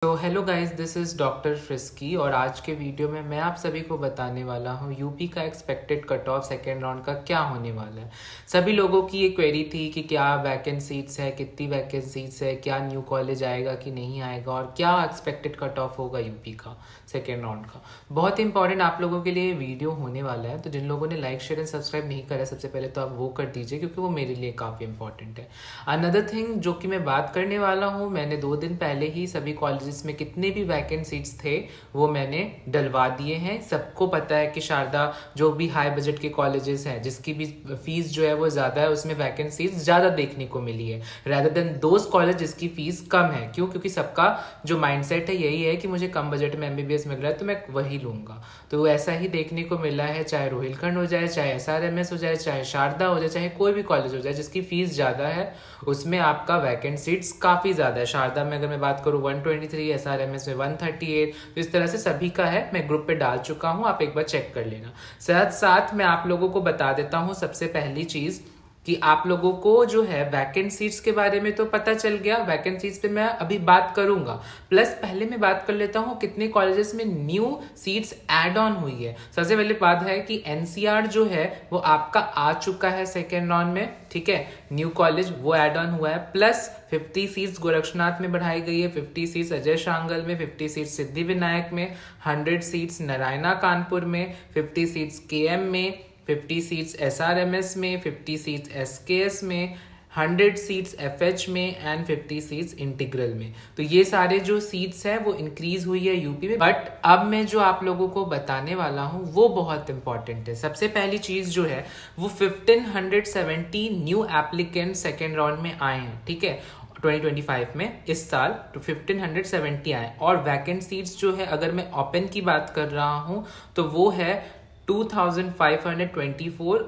तो hello guys, this is doctor frisky और आज के वीडियो में मैं आप सभी को बताने वाला हूँ यूपी का expected cut off second round का क्या होने वाला है। सभी लोगों की ये क्वेरी थी कि क्या वैकेंट सीट्स है, कितनी वैकेंट सीट्स है, क्या न्यू कॉलेज आएगा कि नहीं आएगा और क्या एक्सपेक्टेड कट ऑफ होगा यूपी का सेकेंड राउंड का। बहुत इंपॉर्टेंट आप लोगों के लिए वीडियो होने वाला है, तो जिन लोगों ने लाइक शेयर एंड सब्सक्राइब नहीं करा सबसे पहले तो आप वो कर दीजिए क्योंकि वो मेरे लिए काफ़ी इंपॉर्टेंट है। अनदर थिंग जो कि मैं बात करने वाला हूँ, मैंने 2 दिन पहले ही सभी कॉलेजेस में कितने भी वैकेंट सीट्स थे वो मैंने डलवा दिए हैं। सबको पता है कि शारदा जो भी हाई बजट के कॉलेजेस हैं जिसकी भी फीस जो है वो ज़्यादा है, उसमें वैकेंट सीट्स ज़्यादा देखने को मिली है रैदर देन दोज कॉलेज जिसकी फीस कम है। क्यों? क्योंकि सबका जो माइंडसेट है यही है कि मुझे कम बजट में एमबीबीएस मिल रहा है तो मैं वही लूंगा। तो ऐसा ही देखने को मिला है, चाहे रोहिलखंड हो जाए, चाहे एसआरएमएस हो जाए, चाहे शारदा हो जाए, चाहे कोई भी कॉलेज हो जाए जिसकी फीस ज़्यादा है उसमें आपका वैकेंट सीट्स काफ़ी ज़्यादा है। शारदा में अगर मैं बात करूँ 123, एसआरएमएस में 138, तो इस तरह से सभी का है। मैं ग्रुप पे डाल चुका हूँ, आप एक बार चेक कर लेना। साथ साथ मैं आप लोगों को बता देता हूँ सबसे पहली चीज़ कि आप लोगों को जो है वैकेंट सीट्स के बारे में तो पता चल गया, वैकेंट सीट्स पे मैं अभी बात करूंगा। प्लस पहले मैं बात कर लेता हूँ कितने कॉलेजेस में न्यू सीट्स ऐड ऑन हुई है। सबसे पहले बात है कि एनसीआर जो है वो आपका आ चुका है सेकेंड राउंड में, ठीक है। न्यू कॉलेज वो ऐड ऑन हुआ है। प्लस 50 सीट्स गोरक्षनाथ में बढ़ाई गई है, 50 सीट्स अजय शांगल में, 50 सीट्स सिद्धि विनायक में, 100 सीट्स नारायणा कानपुर में, 50 सीट्स केएम में, 50 सीट्स एसआरएमएस में, 50 सीट्स एसकेएस में, 100 सीट्स एफएच में एंड 50 सीट्स इंटीग्रल में। तो ये सारे जो सीट्स हैं वो इंक्रीज हुई है यूपी में। बट अब मैं जो आप लोगों को बताने वाला हूँ वो बहुत इंपॉर्टेंट है। सबसे पहली चीज जो है वो 1570 न्यू एप्लीकेंट सेकेंड राउंड में आए हैं, ठीक है। 2025 में इस साल तो 1570 आए और वैकेंट सीट्स जो है अगर मैं ओपन की बात कर रहा हूँ तो वो है 2524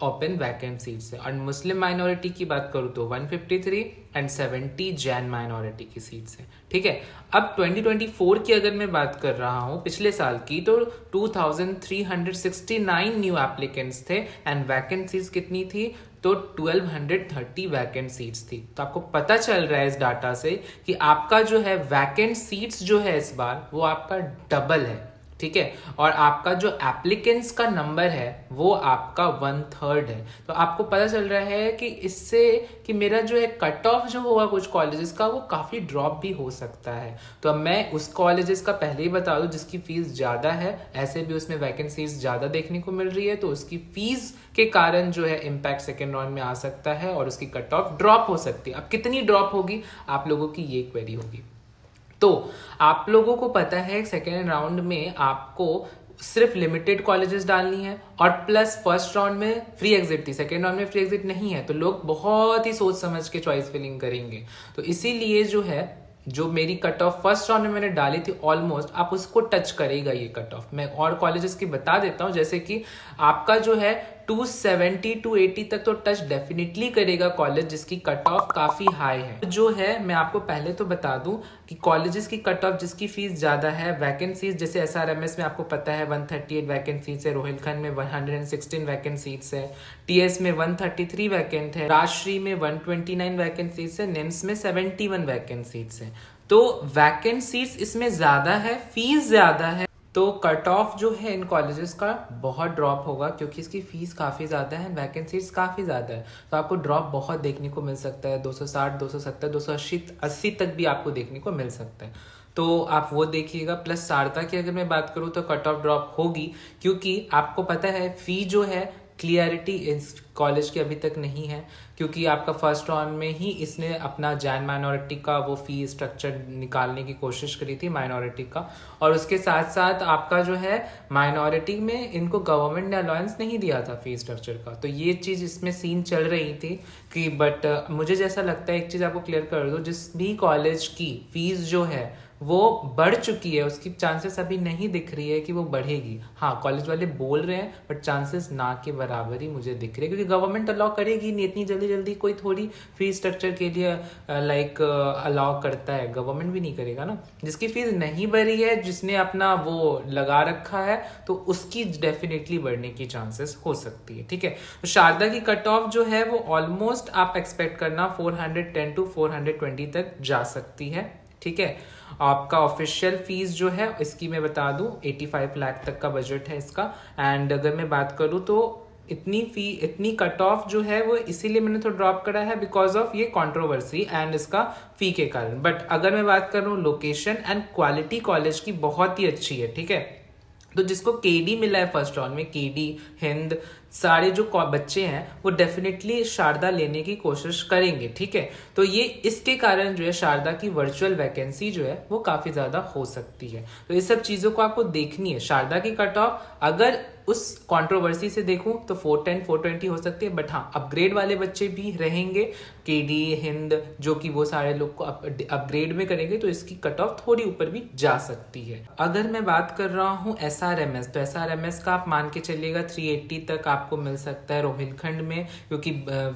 ओपन वैकेंट सीट्स है। और मुस्लिम माइनॉरिटी की बात करूँ तो 153 एंड 70 जैन माइनॉरिटी की सीट्स है, ठीक है। अब 2024 की अगर मैं बात कर रहा हूँ पिछले साल की तो 2369 न्यू एप्लीकेंट्स थे एंड वैकेंट सीट्स कितनी थी तो 1230 वैकेंट सीट्स थी। तो आपको पता चल रहा है इस डाटा से कि आपका जो है वैकेंट सीट्स जो है इस बार वो आपका डबल है, ठीक है। और आपका जो एप्लीकेंट्स का नंबर है वो आपका 1/3 है। तो आपको पता चल रहा है कि इससे कि मेरा जो है कट ऑफ जो होगा कुछ कॉलेजेस का वो काफ़ी ड्रॉप भी हो सकता है। तो अब मैं उस कॉलेजेस का पहले ही बता दूं जिसकी फीस ज़्यादा है, ऐसे भी उसमें वैकेंसीज ज़्यादा देखने को मिल रही है तो उसकी फीस के कारण जो है इम्पैक्ट सेकेंड राउंड में आ सकता है और उसकी कट ऑफ ड्रॉप हो सकती है। अब कितनी ड्रॉप होगी आप लोगों की ये क्वेरी होगी। तो आप लोगों को पता है सेकेंड राउंड में आपको सिर्फ लिमिटेड कॉलेजेस डालनी है और प्लस फर्स्ट राउंड में फ्री एग्जिट थी, सेकेंड राउंड में फ्री एग्जिट नहीं है। तो लोग बहुत ही सोच समझ के चॉइस फिलिंग करेंगे। तो इसीलिए जो है जो मेरी कट ऑफ फर्स्ट राउंड में मैंने डाली थी ऑलमोस्ट आप उसको टच करेगा ये कट ऑफ। मैं और कॉलेजेस की बता देता हूँ, जैसे कि आपका जो है 270 280 तक तो टच डेफिनेटली करेगा कॉलेज जिसकी कट ऑफ काफ़ी हाई है। जो है मैं आपको पहले तो बता दूं कि कॉलेजेस की कट ऑफ जिसकी फीस ज़्यादा है, वैकेंसीज जैसे एसआरएमएस में आपको पता है 138 वैकेंट सीट्स है, रोहिलखंड में 116 वैकेंट सीट्स है, टीएस में 133 वैकेंट है, राजश्री में 129 वैकेंट सीट्स है, निम्स में 71 वैकेंट सीट्स है। तो वैकेंट सीट्स इसमें ज़्यादा है, फीस ज़्यादा है, तो कट ऑफ जो है इन कॉलेजेस का बहुत ड्रॉप होगा क्योंकि इसकी फीस काफ़ी ज़्यादा है, वैकेंट सीट्स काफ़ी ज़्यादा है। तो आपको ड्रॉप बहुत देखने को मिल सकता है, 260 270 280 तक भी आपको देखने को मिल सकता है। तो आप वो देखिएगा। प्लस शारदा की अगर मैं बात करूँ तो कट ऑफ ड्रॉप होगी क्योंकि आपको पता है फी जो है क्लियरिटी इस कॉलेज की अभी तक नहीं है क्योंकि आपका फर्स्ट राउंड में ही इसने अपना जैन माइनॉरिटी का वो फी स्ट्रक्चर निकालने की कोशिश करी थी माइनॉरिटी का, और उसके साथ साथ आपका जो है माइनॉरिटी में इनको गवर्नमेंट ने अलाउंस नहीं दिया था फी स्ट्रक्चर का। तो ये चीज़ इसमें सीन चल रही थी कि बट मुझे जैसा लगता है एक चीज़ आपको क्लियर कर दो, जिस भी कॉलेज की फीस जो है वो बढ़ चुकी है उसकी चांसेस अभी नहीं दिख रही है कि वो बढ़ेगी। हाँ, कॉलेज वाले बोल रहे हैं बट चांसेस ना के बराबर ही मुझे दिख रहे हैं क्योंकि गवर्नमेंट अलाउ करेगी नहीं इतनी जल्दी कोई थोड़ी फी स्ट्रक्चर के लिए अलाउ करता है, गवर्नमेंट भी नहीं करेगा ना। जिसकी फीस नहीं बढ़ी है, जिसने अपना वो लगा रखा है तो उसकी डेफिनेटली बढ़ने की चांसेस हो सकती है, ठीक है। तो शारदा की कट ऑफ जो है वो ऑलमोस्ट आप एक्सपेक्ट करना 410 to 420 तक जा सकती है, ठीक है। आपका ऑफिशियल फीस जो है इसकी मैं बता दूं 85 लाख तक का बजट है इसका। एंड अगर मैं बात करूं तो इतनी कट ऑफ जो है वो इसीलिए मैंने थोड़ा ड्रॉप करा है बिकॉज ऑफ ये कंट्रोवर्सी एंड इसका फी के कारण। बट अगर मैं बात करूं लोकेशन एंड क्वालिटी कॉलेज की बहुत ही अच्छी है, ठीक है। तो जिसको केडी मिला है फर्स्ट राउंड में, केडी, हिंद, सारे जो बच्चे हैं वो डेफिनेटली शारदा लेने की कोशिश करेंगे, ठीक है। तो ये इसके कारण जो है शारदा की वर्चुअल वैकेंसी जो है वो काफी ज्यादा हो सकती है। तो इस सब चीजों को आपको देखनी है। शारदा की कट ऑफ अगर उस कंट्रोवर्सी से देखूं तो 410 420 हो सकती है, बट हाँ अपग्रेड वाले बच्चे भी रहेंगे, केडी, हिंद, जो कि वो सारे लोग को अपग्रेड में करेंगे, तो इसकी कट ऑफ थोड़ी ऊपर भी जा सकती है। अगर मैं बात कर रहा हूँ SRMS, तो SRMS का आप मान के चलिएगा 380 तक आपको मिल सकता है रोहिलखंड में, क्योंकि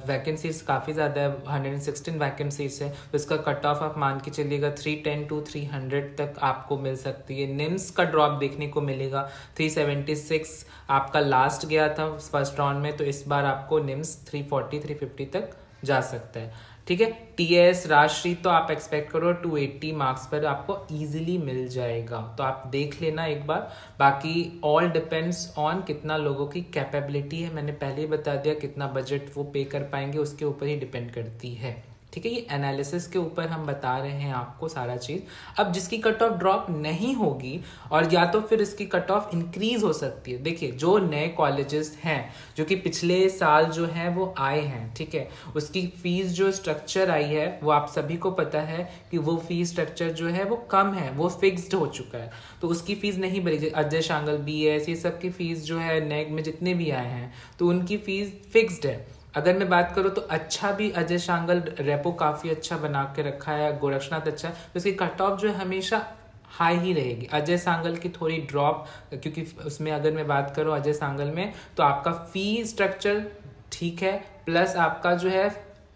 वैकेंसीज काफी ज्यादा है, 116 वैकेंसीज है, तो इसका कट ऑफ आप मान के चलिएगा 310 to 300 तक आपको मिल सकती है। निम्स का ड्रॉप देखने को मिलेगा 376 आपका लास्ट गया था फर्स्ट राउंड में, तो इस बार आपको निम्स 340 350 तक जा सकता है, ठीक है। TS राजश्री तो आप एक्सपेक्ट करो 280 मार्क्स पर आपको इजीली मिल जाएगा, तो आप देख लेना एक बार। बाकी ऑल डिपेंड्स ऑन कितना लोगों की कैपेबिलिटी है, मैंने पहले ही बता दिया कितना बजट वो पे कर पाएंगे उसके ऊपर ही डिपेंड करती है, ठीक है। ये एनालिसिस के ऊपर हम बता रहे हैं आपको सारा चीज। अब जिसकी कट ऑफ ड्रॉप नहीं होगी और या तो फिर इसकी कट ऑफ इंक्रीज हो सकती है। देखिए जो नए कॉलेजेस हैं जो कि पिछले साल जो है वो आए हैं, ठीक है, उसकी फीस जो स्ट्रक्चर आई है वो आप सभी को पता है कि वो फीस स्ट्रक्चर जो है वो कम है, वो फिक्स्ड हो चुका है, तो उसकी फीस नहीं बढ़ेगी। अजय शांगल, BS, ये सब की फीस जो है नेग में जितने भी आए हैं तो उनकी फीस फिक्स्ड है। अगर मैं बात करूं तो अच्छा भी अजय शांगल रेपो काफी अच्छा बना के रखा है, गोरक्षनाथ अच्छा, तो उसकी कट ऑफ जो है हमेशा हाई ही रहेगी। अजय सांगल की थोड़ी ड्रॉप, क्योंकि उसमें अगर मैं बात करूं अजय सांगल में तो आपका फी स्ट्रक्चर ठीक है, प्लस आपका जो है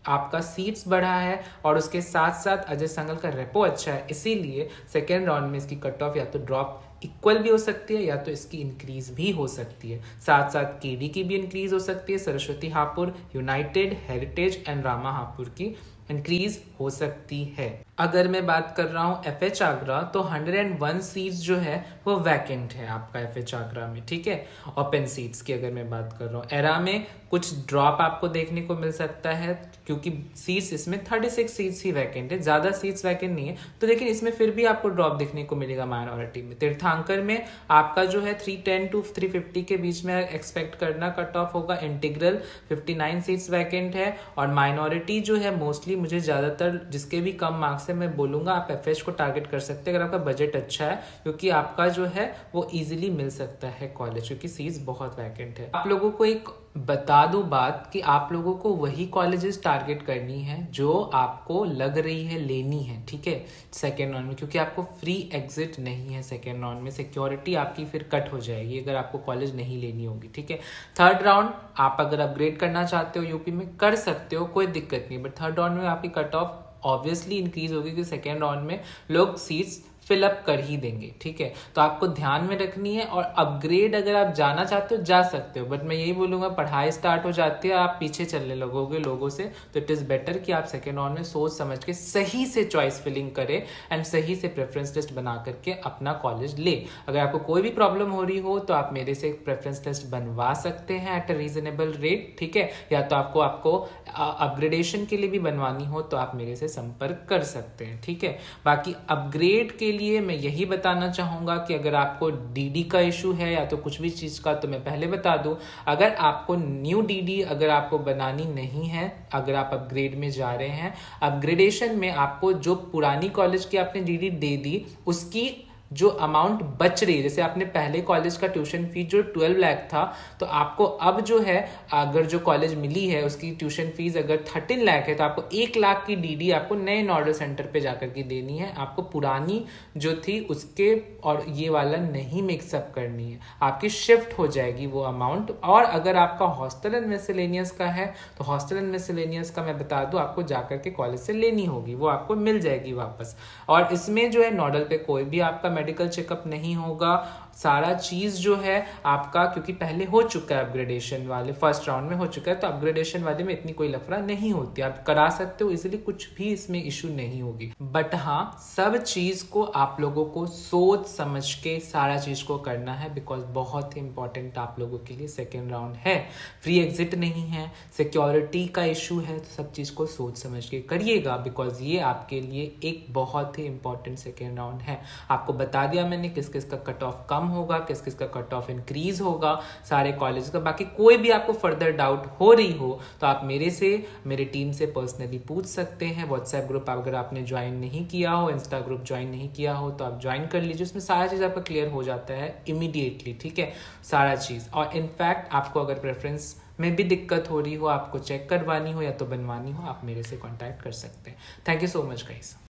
आपका सीट्स बढ़ा है और उसके साथ साथ अजय सांगल का रेपो अच्छा है, इसीलिए सेकेंड राउंड में इसकी कट ऑफ या तो ड्रॉप इक्वल भी हो सकती है या तो इसकी इंक्रीज भी हो सकती है। साथ साथ केडी की भी इंक्रीज हो सकती है, Saraswati Hapur, United, heritage and Rama Hapur की इंक्रीज हो सकती है। अगर मैं बात कर रहा हूँ FH आगरा तो 101 सीट्स जो है वो वैकेंट है आपका FH आगरा में, ठीक है। ओपन सीट्स की अगर मैं बात कर रहा हूँ, एरा में कुछ ड्रॉप आपको देखने को मिल सकता है क्योंकि सीट्स इसमें 36 सीट्स ही वैकेंट है, ज्यादा सीट्स वैकेंट नहीं है, तो लेकिन इसमें फिर भी आपको ड्रॉप देखने को मिलेगा माइनॉरिटी में। तीर्थांकर में आपका जो है 310 to 350 के बीच में एक्सपेक्ट करना कट ऑफ होगा। इंटीग्रल 59 सीट्स वैकेंट है और माइनॉरिटी जो है मोस्टली मुझे ज्यादातर जिसके भी कम मार्क्स है मैं बोलूंगा आप FH को टारगेट कर सकते हैं अगर आपका बजट अच्छा है, क्योंकि आपका जो है वो इजीली मिल सकता है कॉलेज, क्योंकि सीट्स बहुत वैकेंट है। आप लोगों को एक बता दूं बात कि आप लोगों को वही कॉलेजेस टारगेट करनी है जो आपको लग रही है लेनी है, ठीक है, सेकेंड राउंड में, क्योंकि आपको फ्री एग्जिट नहीं है सेकेंड राउंड में, सिक्योरिटी आपकी फिर कट हो जाएगी अगर आपको कॉलेज नहीं लेनी होगी, ठीक है। थर्ड राउंड आप अगर अपग्रेड करना चाहते हो यूपी में कर सकते हो, कोई दिक्कत नहीं, बट थर्ड राउंड में आपकी कट ऑफ ऑब्वियसली इंक्रीज होगी क्योंकि सेकेंड राउंड में लोग सीट्स फिलअप कर ही देंगे, ठीक है। तो आपको ध्यान में रखनी है और अपग्रेड अगर आप जाना चाहते हो जा सकते हो, बट मैं यही बोलूंगा पढ़ाई स्टार्ट हो जाती है आप पीछे चलने लगोगे लोगों से, तो इट इज बेटर कि आप सेकेंड राउंड में सोच समझ के सही से चॉइस फिलिंग करें एंड सही से प्रेफरेंस लिस्ट बना करके अपना कॉलेज ले। अगर आपको कोई भी प्रॉब्लम हो रही हो तो आप मेरे से एक प्रेफरेंस लिस्ट बनवा सकते हैं एट अ रीजनेबल रेट, ठीक है, या तो आपको अपग्रेडेशन के लिए भी बनवानी हो तो आप मेरे से संपर्क कर सकते हैं, ठीक है। बाकी अपग्रेड के लिए मैं यही बताना चाहूंगा कि अगर आपको DD का इशू है या तो कुछ भी चीज का, तो मैं पहले बता दूं अगर आपको न्यू DD अगर आपको बनानी नहीं है, अगर आप अपग्रेड में जा रहे हैं, अपग्रेडेशन में आपको जो पुरानी कॉलेज की आपने DD दे दी उसकी जो अमाउंट बच रही है, जैसे आपने पहले कॉलेज का ट्यूशन फीस जो 12 लाख था तो आपको अब जो है अगर जो कॉलेज मिली है उसकी ट्यूशन फीस अगर 13 लाख है तो आपको 1 लाख की DD आपको नए नॉडल सेंटर पे जाकर के देनी है, आपको पुरानी जो थी उसके और ये वाला नहीं मिक्सअप करनी है, आपकी शिफ्ट हो जाएगी वो अमाउंट। और अगर आपका हॉस्टल एंड मिसलेनियस का है तो हॉस्टल एंड मिसलेनियस का मैं बता दूं आपको जाकर के कॉलेज से लेनी होगी, वो आपको मिल जाएगी वापस। और इसमें जो है नॉडल पे कोई भी आपका मेडिकल चेकअप नहीं होगा, सारा चीज जो है आपका, क्योंकि पहले हो चुका है अपग्रेडेशन वाले फर्स्ट राउंड में हो चुका है, तो अपग्रेडेशन वाले में इतनी कोई लफड़ा नहीं होती, आप करा सकते हो इजिली, कुछ भी इसमें इशू नहीं होगी। बट हाँ, सब चीज को आप लोगों को सोच समझ के सारा चीज को करना है, बिकॉज बहुत ही इंपॉर्टेंट आप लोगों के लिए सेकेंड राउंड है। फ्री एग्जिट नहीं है, सिक्योरिटी का इशू है, तो सब चीज को सोच समझ के करिएगा, बिकॉज ये आपके लिए एक बहुत ही इंपॉर्टेंट सेकेंड राउंड है। आपको बता दिया मैंने किस किस का कट ऑफ कम होगा, किस किस का कट ऑफ इंक्रीज होगा, सारे कॉलेज का। बाकी कोई भी आपको फर्दर डाउट हो रही हो तो आप मेरे टीम से पर्सनली पूछ सकते हैं। व्हाट्सएप ग्रुप अगर आपने ज्वाइन नहीं किया हो, इंस्टा ग्रुप ज्वाइन नहीं किया हो, तो आप ज्वाइन कर लीजिए, उसमें सारा चीज आपका क्लियर हो जाता है इमीडिएटली, ठीक है, सारा चीज। और इनफैक्ट आपको अगर प्रेफरेंस में भी दिक्कत हो रही हो, आपको चेक करवानी हो या तो बनवानी हो, आप मेरे से कांटेक्ट कर सकते हैं। Thank you so much guys.